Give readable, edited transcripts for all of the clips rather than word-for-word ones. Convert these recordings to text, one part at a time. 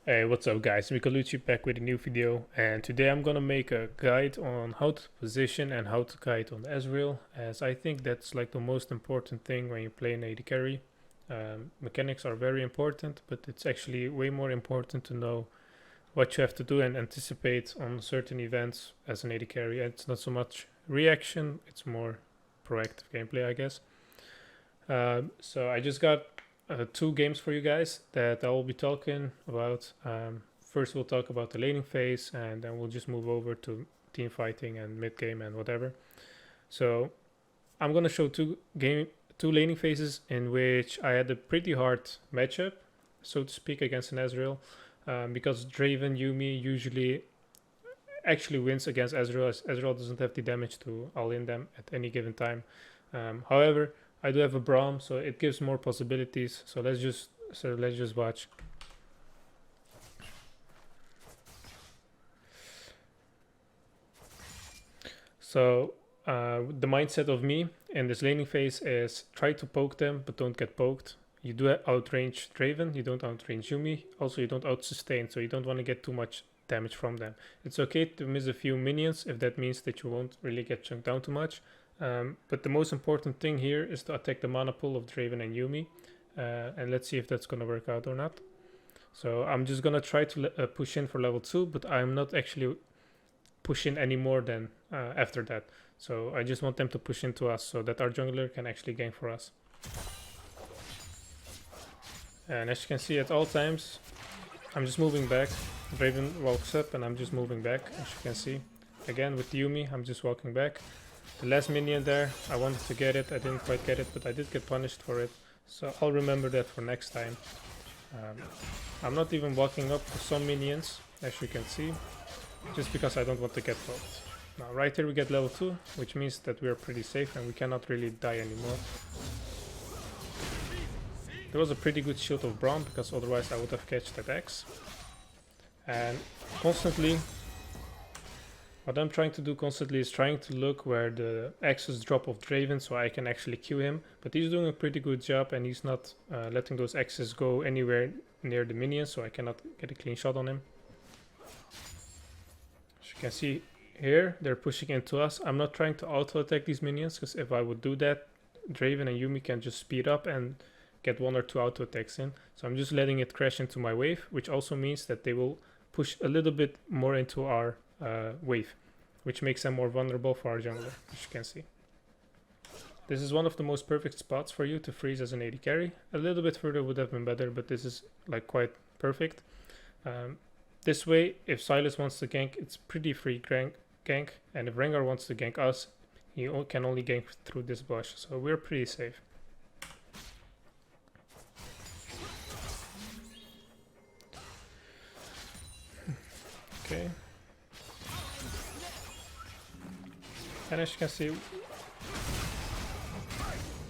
Hey, what's up guys, I'm Kaluchi back with a new video, and today I'm gonna make a guide on how to position and how to kite on Ezreal, as I think that's like the most important thing when you play an AD carry. Mechanics are very important, but it's actually way more important to know what you have to do and anticipate on certain events as an AD carry. It's not so much reaction, it's more proactive gameplay, I guess. So I just got two games for you guys that I will be talking about. First, we'll talk about the laning phase, and then we'll just move over to team fighting and mid game and whatever. So I'm gonna show two laning phases in which I had a pretty hard matchup, so to speak, against an Ezreal, because Draven Yumi usually actually wins against Ezreal, as Ezreal doesn't have the damage to all in them at any given time. However, I do have a Braum, so it gives more possibilities. So let's just watch. So the mindset of me in this laning phase is try to poke them, but don't get poked. You do outrange Draven, you don't outrange Yumi. Also, you don't outsustain, so you don't want to get too much damage from them. It's okay to miss a few minions if that means that you won't really get chunked down too much. But the most important thing here is to attack the mana pool of Draven and Yumi. And let's see if that's going to work out or not. So I'm just going to try to push in for level 2, but I'm not actually pushing any more than after that. So I just want them to push into us so that our jungler can actually gank for us. And as you can see, at all times, I'm just moving back. Draven walks up and I'm just moving back, as you can see. Again, with Yumi, I'm just walking back. The last minion there, I wanted to get it, I didn't quite get it, but I did get punished for it. So I'll remember that for next time. I'm not even walking up to some minions, as you can see, just because I don't want to get poked. Now right here we get level 2, which means that we are pretty safe and we cannot really die anymore. There was a pretty good shield of Braum, because otherwise I would have catched that X. And constantly, what I'm trying to do constantly is trying to look where the X's drop of Draven so I can actually Q him. But he's doing a pretty good job and he's not letting those X's go anywhere near the minions, so I cannot get a clean shot on him. As you can see here, they're pushing into us. I'm not trying to auto attack these minions, because if I would do that, Draven and Yumi can just speed up and get 1 or 2 auto attacks in. So I'm just letting it crash into my wave, which also means that they will push a little bit more into our wave, which makes them more vulnerable for our jungler, as you can see. This is one of the most perfect spots for you to freeze as an AD carry. A little bit further would have been better, but this is like quite perfect. This way, if Sylas wants to gank, it's pretty free gank, and if Rengar wants to gank us, he can only gank through this bush, so we're pretty safe. Okay. And as you can see,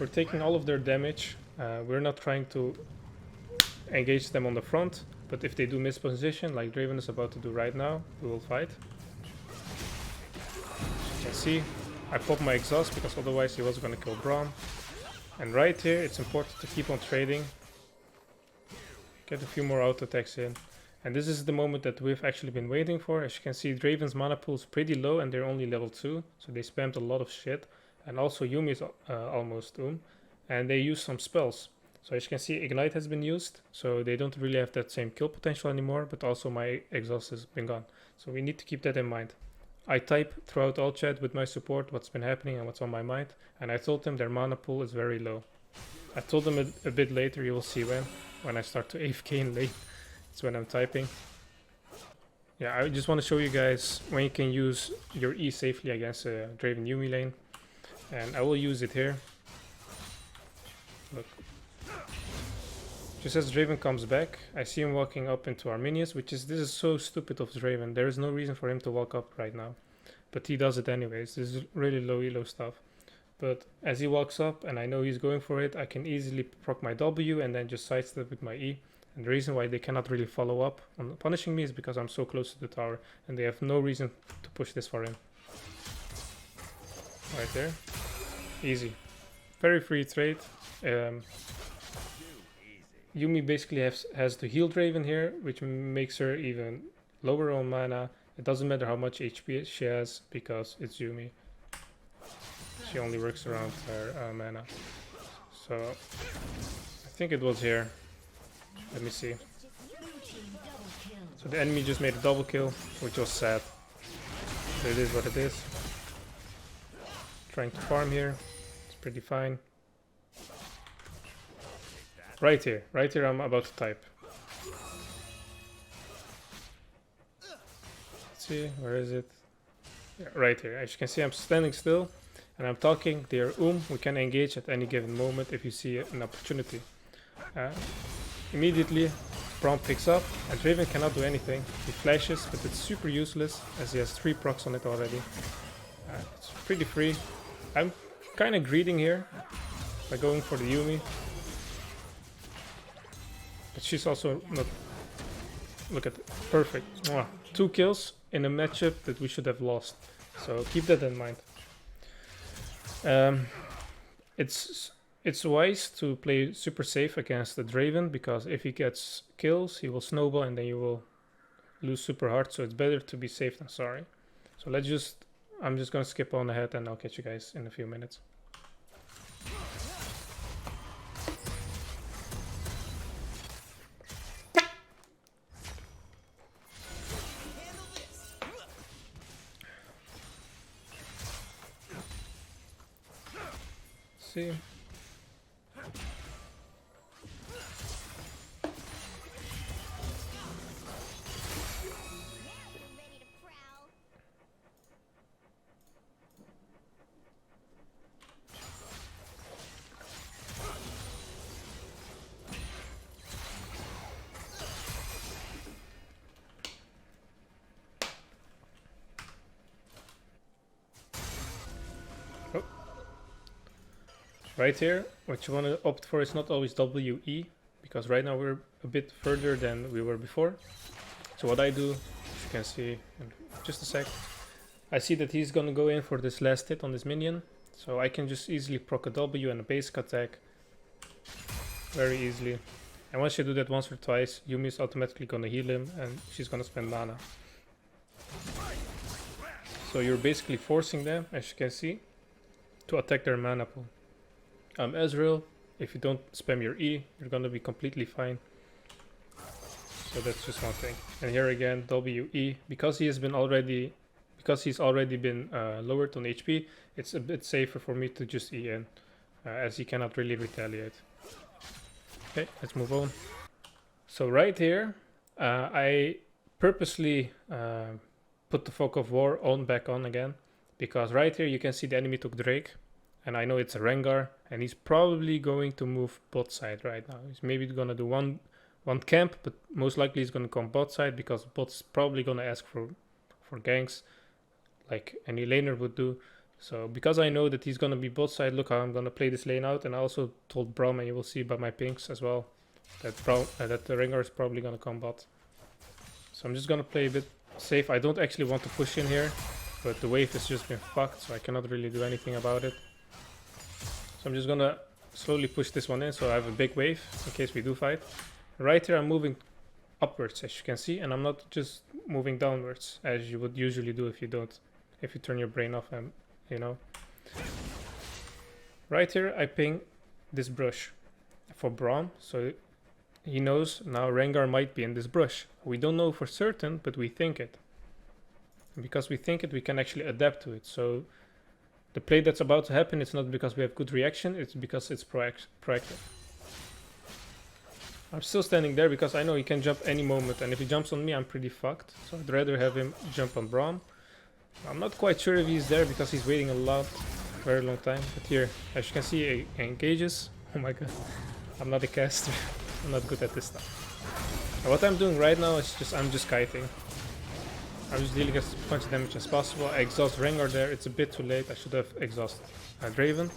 we're taking all of their damage. We're not trying to engage them on the front, but if they do miss position, like Draven is about to do right now, we will fight. As you can see, I popped my exhaust because otherwise he was going to kill Braum. And right here, it's important to keep on trading. Get a few more auto attacks in. And this is the moment that we've actually been waiting for. As you can see, Draven's mana pool is pretty low and they're only level 2. So they spammed a lot of shit. And also Yumi is almost doom. And they use some spells. So as you can see, Ignite has been used. So they don't really have that same kill potential anymore. But also my exhaust has been gone. So we need to keep that in mind. I type throughout all chat with my support what's been happening and what's on my mind. And I told them their mana pool is very low. I told them a bit later, you will see when I start to AFK in lane. That's when I'm typing. Yeah, I just want to show you guys when you can use your E safely against a Draven Yumi lane. And I will use it here. Look. Just as Draven comes back, I see him walking up into our minions, this is so stupid of Draven. There is no reason for him to walk up right now. But he does it anyways. This is really low elo stuff. But as he walks up and I know he's going for it, I can easily proc my W and then just sidestep with my E. And the reason why they cannot really follow up on punishing me is because I'm so close to the tower and they have no reason to push this for him. Right there. Easy. Very free trade. Yumi basically has the heal Draven here, which makes her even lower on mana. It doesn't matter how much HP she has because it's Yumi. She only works around her mana. So I think it was here. Let me see. So the enemy just made a double kill, which was sad. But it is what it is. Trying to farm here. It's pretty fine. Right here I'm about to type. Let's see, where is it? Yeah, right here. As you can see, I'm standing still and I'm talking. They are we can engage at any given moment if you see an opportunity. Immediately, Braum picks up and Draven cannot do anything. He flashes, but it's super useless as he has 3 procs on it already. It's pretty free. I'm kind of greeding here by going for the Yumi. But she's also not... Look at it. Perfect. Mwah. 2 kills in a matchup that we should have lost. So keep that in mind. It's wise to play super safe against the Draven, because if he gets kills, he will snowball and then you will lose super hard. So it's better to be safe than sorry. So I'm just gonna skip on ahead and I'll catch you guys in a few minutes. See. Right here, what you want to opt for is not always WE, because right now we're a bit further than we were before. So what I do, as you can see in just a sec, I see that he's going to go in for this last hit on this minion. So I can just easily proc a W and a basic attack very easily. And once you do that once or twice, Yumi is automatically going to heal him and she's going to spend mana. So you're basically forcing them, as you can see, to attack their mana pool. Ezreal, if you don't spam your E, you're gonna be completely fine. So that's just one thing. And here again, WE, because he's already been lowered on HP, it's a bit safer for me to just E in, as he cannot really retaliate. Okay, let's move on. So right here, I purposely put the Fog of War back on again, because right here you can see the enemy took Drake. And I know it's a Rengar, and he's probably going to move bot side right now. He's maybe gonna do one camp, but most likely he's gonna come bot side, because bot's probably gonna ask for ganks, like any laner would do. So because I know that he's gonna be bot side, look how I'm gonna play this lane out. And I also told Braum, and you will see by my pings as well, that the Rengar is probably gonna come bot. So I'm just gonna play a bit safe. I don't actually want to push in here, but the wave has just been fucked, so I cannot really do anything about it. So I'm just gonna slowly push this one in, so I have a big wave in case we do fight. Right here I'm moving upwards, as you can see, and I'm not just moving downwards as you would usually do if you turn your brain off, and you know. Right here I ping this brush for Braum, so he knows now Rengar might be in this brush. We don't know for certain, but we think it. And because we think it, we can actually adapt to it. So the play that's about to happen, it's not because we have good reaction, it's because it's proactive. I'm still standing there because I know he can jump any moment, and if he jumps on me, I'm pretty fucked. So I'd rather have him jump on Braum. I'm not quite sure if he's there because he's waiting very long time. But here, as you can see, he engages. Oh my god, I'm not a caster. I'm not good at this stuff. And what I'm doing right now is I'm just kiting. I'm just dealing as much damage as possible. I exhaust Rengar there. It's a bit too late. I should have exhausted Draven.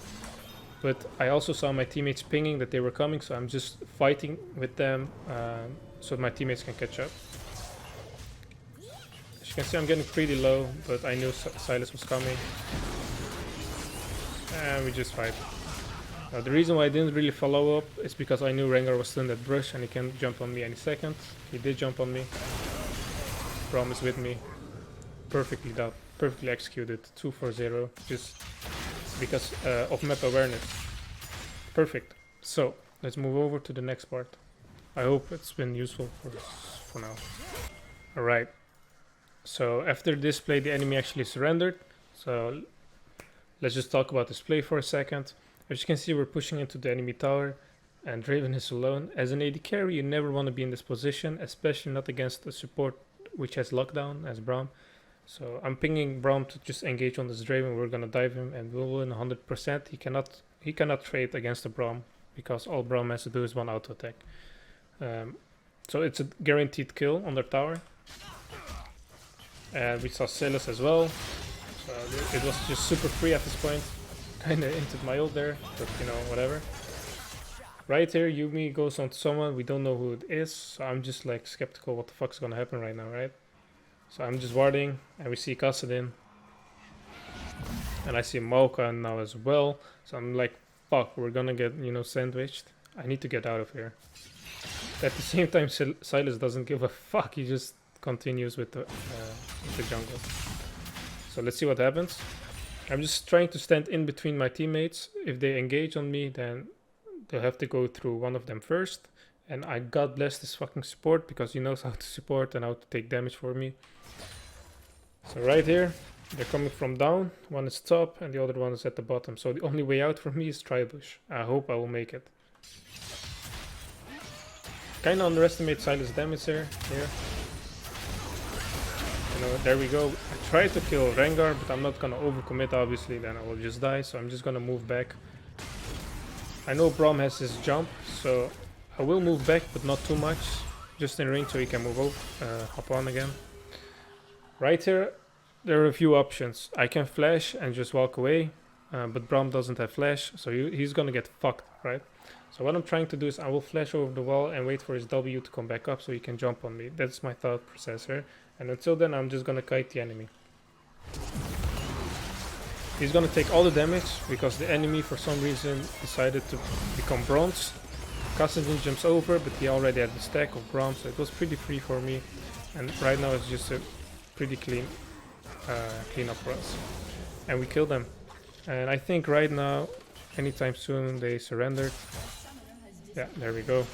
But I also saw my teammates pinging that they were coming, so I'm just fighting with them so my teammates can catch up. As you can see, I'm getting pretty low, but I knew Silas was coming. And we just fight. The reason why I didn't really follow up is because I knew Rengar was stunned at brush and he can jump on me any second. He did jump on me. Braum is with me. Perfectly done. Perfectly executed. 2 for 0. Just because of map awareness. Perfect. So, let's move over to the next part. I hope it's been useful for now. Alright. So, after this play, the enemy actually surrendered. So, let's just talk about this play for a second. As you can see, we're pushing into the enemy tower, and Draven is alone. As an AD carry, you never want to be in this position, especially not against a support which has lockdown, as Braum. So I'm pinging Braum to just engage on this Draven. We're gonna dive him, and we'll win 100%. He cannot trade against a Braum, because all Braum has to do is one auto attack. So it's a guaranteed kill on their tower. And we saw Silas as well. So it was just super free at this point. Kinda entered my ult there, but you know, whatever. Right here, Yumi goes on to someone, we don't know who it is, so I'm just like skeptical what the fuck's gonna happen right now, right? So I'm just warding, and we see Kassadin. And I see Maoka now as well, so I'm like, fuck, we're gonna get, you know, sandwiched. I need to get out of here. At the same time, Silas doesn't give a fuck, he just continues with the jungle. So let's see what happens. I'm just trying to stand in between my teammates. If they engage on me, then they'll have to go through one of them first. And I God bless this fucking support, because he knows how to support and how to take damage for me. So right here, they're coming from down. One is top and the other one is at the bottom. So the only way out for me is Tribush. I hope I will make it. Kinda underestimate Silas' damage here. You know, there we go. I tried to kill Rengar, but I'm not gonna overcommit, obviously, then I will just die. So I'm just gonna move back. I know Braum has his jump, so I will move back, but not too much. Just in range so he can move over, hop on again. Right here, there are a few options. I can flash and just walk away, but Braum doesn't have flash, so he's gonna get fucked, right? So what I'm trying to do is I will flash over the wall and wait for his W to come back up so he can jump on me. That's my thought process here. And until then, I'm just gonna kite the enemy. He's gonna take all the damage because the enemy for some reason decided to become bronze. Kassadin jumps over, but he already had the stack of Braum, so it was pretty free for me. And right now it's just a pretty clean up for us. And we killed them. And I think right now, anytime soon, they surrendered. Yeah, there we go.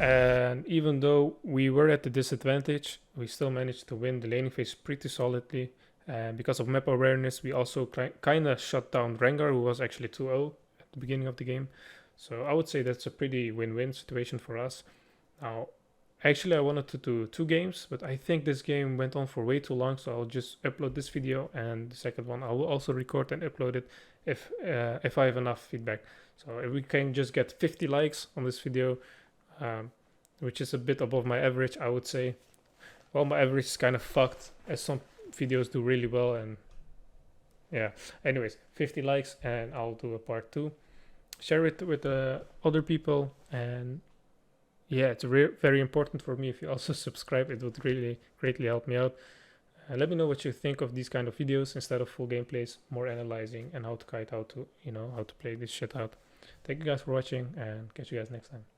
And even though we were at the disadvantage, we still managed to win the laning phase pretty solidly. And because of map awareness, we also kind of shut down Rengar, who was actually 2-0 at the beginning of the game. So I would say that's a pretty win-win situation for us. Now, actually I wanted to do 2 games, but I think this game went on for way too long, so I'll just upload this video, and the second one I will also record and upload it if I have enough feedback. So if we can just get 50 likes on this video, which is a bit above my average, I would say. Well, my average is kind of fucked, as some videos do really well, and yeah. Anyways, 50 likes and I'll do a part 2. Share it with other people, and yeah, it's very important for me if you also subscribe. It would really greatly help me out. Let me know what you think of these kind of videos instead of full gameplays, more analyzing and how to kite, how to play this shit out. Thank you guys for watching, and catch you guys next time.